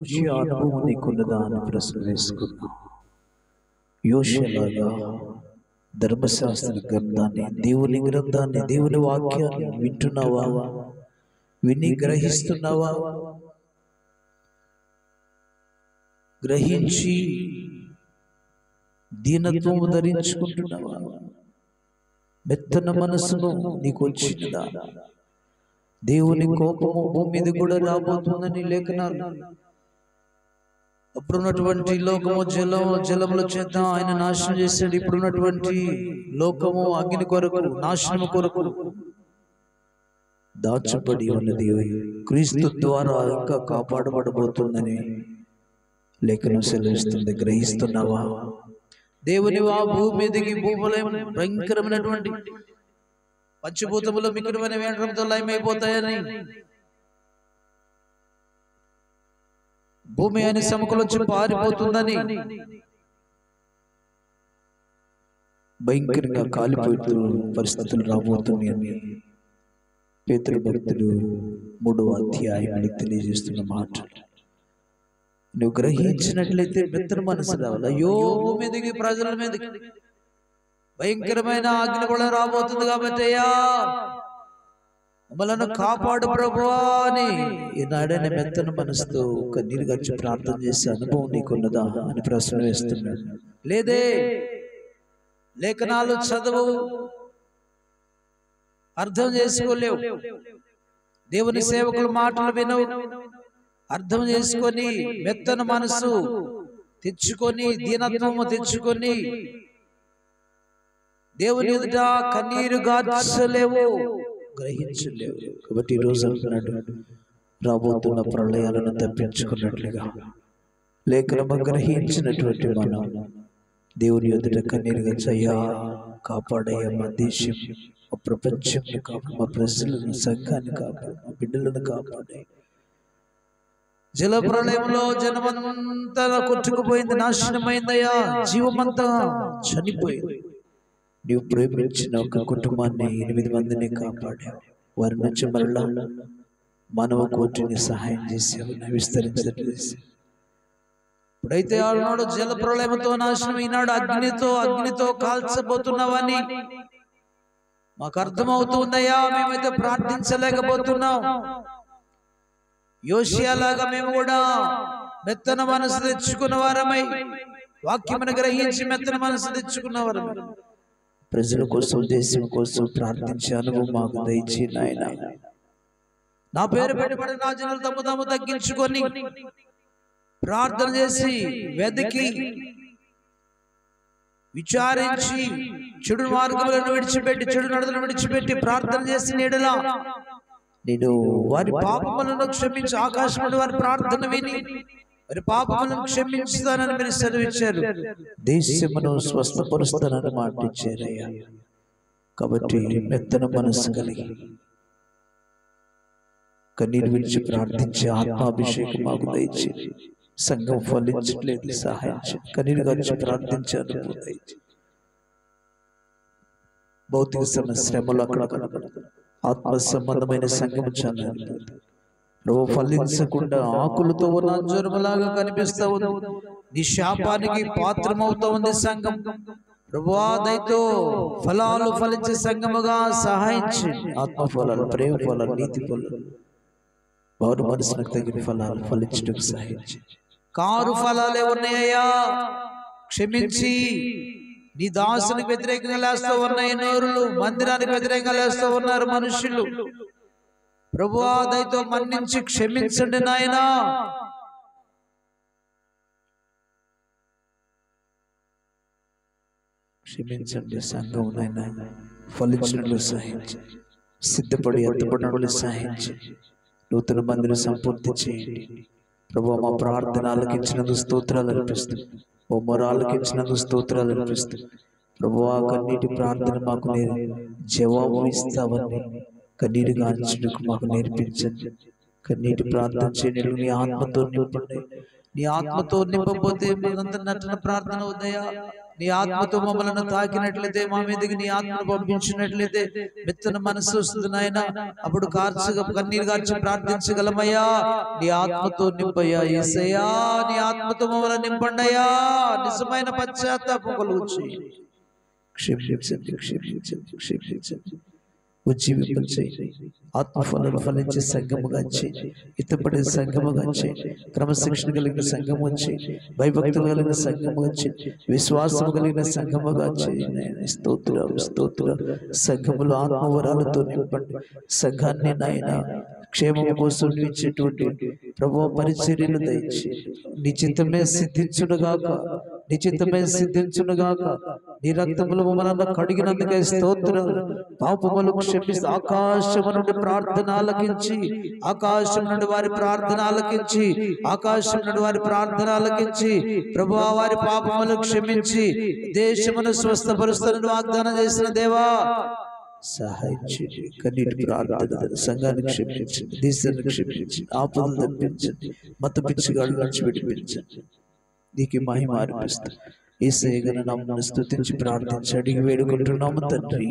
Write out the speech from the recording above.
చూసి అనుభవం నీకున్నదా అని ప్రశ్న వేసుకున్నాం. యోషలాగా ధర్మశాస్త్ర గ్రంథాన్ని, దేవుని గ్రంథాన్ని, దేవుని వాక్యాన్ని వింటున్నావా? విని గ్రహిస్తున్నావా? గ్రహించి దీనత్వము ధరించుకుంటున్నావా? మెత్తన మనసును నీకు వచ్చిందా? దేవుని కోపము భూమి మీద కూడా రాబోతుందని లేఖనాలు. అప్పుడున్నటువంటి లోకము జలముల చేత ఆయన నాశనం చేశాడు. ఇప్పుడున్నటువంటి లోకము అగ్ని కొరకు, నాశనము కొరకు దాచబడి ఉన్నది క్రీస్తు ద్వారా ఇంకా కాపాడబడబోతుందని లేఖనం సెలవిస్తుంది. గ్రహిస్తున్నావా? దేవుని భూమి మీదకి భూములయం భయంకరమైనటువంటి పంచభూతములు మిక్కిరమైన వేండ్రంతో లయమైపోతాయని, భూమి అని సముఖంలోంచి పారిపోతుందని, భయంకరంగా కాలిపోతూ పరిస్థితులు రాబోతున్నాయని పేతురు భక్తుడు 3వ అధ్యాయంలో తెలియజేస్తున్న మాటలు నువ్వు గ్రహించినట్లయితే మెత్తన మనసు రావాలి. అయ్యో, భూమి మీదకి, ప్రజల మీదకి భయంకరమైన అగ్ని కూడా రాబోతుంది కాబట్టి అయ్యా మమ్మలను కాపాడు ప్రభువా అని ఈనాడైనా మెత్తన మనసుతో కన్నీరు గడిచి ప్రార్థన చేసే అనుభవం నీకున్నదా అని ప్రశ్న వేస్తున్నాడు. లేదే, లేఖనాలు చదువు, అర్థం చేసుకోలేవు, దేవుని సేవకుల మాటలు వినవు, అర్థం చేసుకొని మెత్తన మనసు తెచ్చుకొని, దీనత్వము తెచ్చుకొని దేవుని ఎదుట కన్నీరు గార్చలేవు, గ్రహించలేవు. కాబట్టి ఈరోజు అంటున్నాడు, రాబోతున్న ప్రళయాలను తప్పించుకున్నట్లుగా లేఖనము గ్రహించినటువంటి మనం దేవుని ఎదుట కన్నీరు గార్చయ్యా, కాపాడయ్యా, మా దేశం, మా ప్రపంచాన్ని కాపాడు, మా ప్రజలను, సంఘాన్ని కాపాడు, మా బిడ్డలను కాపాడే. జల ప్రళయంలో జనమంతా కొట్టుకుపోయింది, నాశనమైందయ్యా, జీవమంతా చనిపోయింది. నీవు ప్రేమించిన ఒక కుటుంబాన్ని, 8 మందిని కాపాడావు. వారి నుంచి మరలా మానవ కోటిని సహాయం చేసావు, విస్తరించేసావు. ఇప్పుడైతే ఆనాడు జల ప్రళయంతో నాశనం, ఈనాడు అగ్నితో కాల్చబోతున్నావని మాకు అర్థమవుతుందయ్యా. మేమైతే ప్రార్థించలేకపోతున్నాం. యోషియాలాగా మేము కూడా మెత్తన మనసు తెచ్చుకున్న వారమై, వాక్యమును గ్రహించి మెత్తన మనసు తెచ్చుకున్న వారమై ప్రజల కోసం, దేశం కోసం ప్రార్థించే అనుభవం మాకు దయచి నాయన. నా పేరు పెట్టుబడి నా జనులు తమ్ము తగ్గించుకొని ప్రార్థన చేసి, వెతికి, విచారించి, చెడు మార్గములను విడిచిపెట్టి, చెడు నడతలను విడిచిపెట్టి ప్రార్థన చేసి నీడలా నేను వారి పాపములను క్షమించి, ఆకాశం నుండి వారి ప్రార్థన విని వారి పాపములను క్షమించుతానని మీరు సెలవిచ్చారు. దేశమును స్వస్థపరుస్తానని మాట ఇచ్చారయ్యా. కాబట్టి మెత్తన మనసు కలిగి కన్నీరు విడిచి ప్రార్థించే ఆత్మాభిషేకం మాకు దయచి. సంఘం ఫలించట్లేదు, సహాయం చేయండి. కన్నీరు గడిచి ప్రార్థించాను, దయచి. భౌతిక శ్రమలు అక్కడ కనబడదు, ఆత్మ సంబంధమైన సంఘం చాలా నువ్వు ఫలించకుండా ఆకులతో ఉన్న అంజూరములాగా కనిపిస్తా ఉంది. నీ శాపానికి పాత్రమవుతా ఉంది సంఘం. ప్రభువా, దయతో ఫలాలు ఫలించే సంఘముగా సహాయం చేయండి. ఆత్మ ఫలాలు, ప్రేమ ఫలాలు, నీతి ఫలాలు, వారు మనసులకు తగిన ఫలాలు ఫలించడానికి సహాయం చేయండి. కారు ఫలాలే ఉన్నాయ్యా, క్షమించి నీ దాసునికి వ్యతిరేకంగా లేస్తూ ఉన్నాయి నోరులు, మందిరానికి వ్యతిరేకంగా లేస్తూ ఉన్నారు మనుషులు. ప్రభువా, దయతో మన్నించి క్షమించండి నాయనా. క్షమించండి సంఘం నాయనా, ఫలించినట్లు సహాయించండి. సిద్ధపడి ఎత్తపడినట్లు సహాయించండి. నూతన మందిని సంపూర్తి చేయండి. ప్రభువా, మా ప్రార్థన ఆలకించినందుకు స్తోత్రాలు అర్పిస్తుంది. ఓ మొర ఆలకించినందుకు స్తోత్రాలు అర్పిస్తుంది. ప్రభువా, కన్నీటి ప్రార్థన మాకు జవాబు ఇస్తావని కన్నీరు గాంచుటకు మాకు నేర్పించండి. కన్నీటి ప్రార్థన చేయడం నీ ఆత్మతో నింపండి. నీ ఆత్మతో నింపకపోతే మనంతా నటన ప్రార్థన అవుతాయా? నీ ఆత్మతో మమ్మల్ని తాకినట్లయితే, మా మీదకి నీ ఆత్మను పంపించినట్లయితే మెత్తన మనసు వస్తుంది నాయన. అప్పుడు కన్నీరు గార్చి ప్రార్థించగలమయ్యా. నీ ఆత్మతో నింపయ్యా యేసయ్యా, నీ ఆత్మతో మమ్మల్ని నింపండయ్యా. నిజమైన పశ్చాత్తాపం కలుగుచు క్షమించండి, క్షమించండి, క్షమించండి. ఉజ్జీవింపచేయండి. ఆత్మఫలాలు ఫలించే సంఘముగా చేయండి. ఇతపడే సంఘముగా చేయండి. క్రమశిక్షణ కలిగిన సంఘముగా చేయండి. భయభక్తులు కలిగిన సంఘముగా చేయండి. విశ్వాసము కలిగిన సంఘముగా చేయండి. స్తోత్రాలు, స్తోత్రాలు. సంఘములు ఆత్మవరాలతో నింపండి. సంఘాన్ని నాయన క్షేమము కోసం ఇచ్చేటువంటి ప్రభువు పరిచర్యలు దయచేయండి. నీ చిత్తమే సిద్ధించునుగాక, నీ చిత్తమే సిద్ధించునుగాక. నీ రక్తములు మమ్మల్ని కడిగినందుకే స్తోత్రాలు. పాపములు క్షమిస్తూ ఆకాశము నుండి ప్రార్థన ఆలకించి, ఆకాశం నుండి వారి ప్రార్థన ఆలకించి, ఆకాశం నుండి వారి ప్రార్థన ఆలకించి ప్రభువా వారి పాపములు క్షమించి దేశమును స్వస్థపరుస్తానని వాగ్దానం చేసిన దేవా సహాయం చేయండి. కన్నీటి ప్రార్థన సంఘాన్ని క్షమించండి, దేశాన్ని క్షమించండి, ఆపదలు తప్పించండి, మత పిచ్చిగాళ్ళ నుంచి విడిపించండి. నీకు మహిమ అర్పిస్తాం. యేసయ్య నామమున స్తుతించి ప్రార్థించి అడిగి వేడుకుంటున్నాము తండ్రి.